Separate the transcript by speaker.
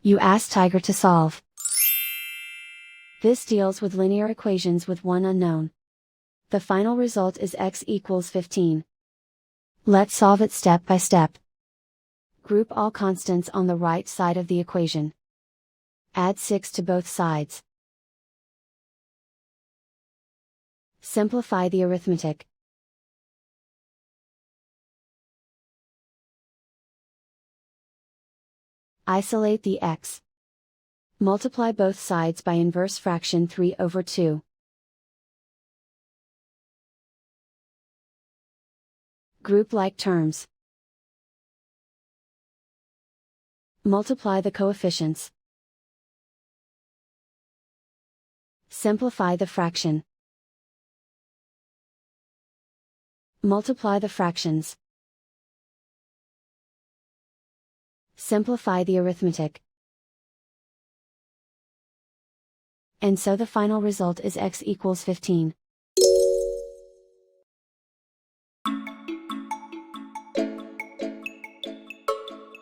Speaker 1: You ask Tiger to solve. This deals with linear equations with one unknown. The final result is x equals 15. Let's solve it step by step. Group all constants on the right side of the equation. Add 6 to both sides. Simplify the arithmetic. Isolate the x. Multiply both sides by inverse fraction 3/2. Group like terms. Multiply the coefficients. Simplify the fraction. Multiply the fractions. Simplify the arithmetic. And so the final result is x equals 15.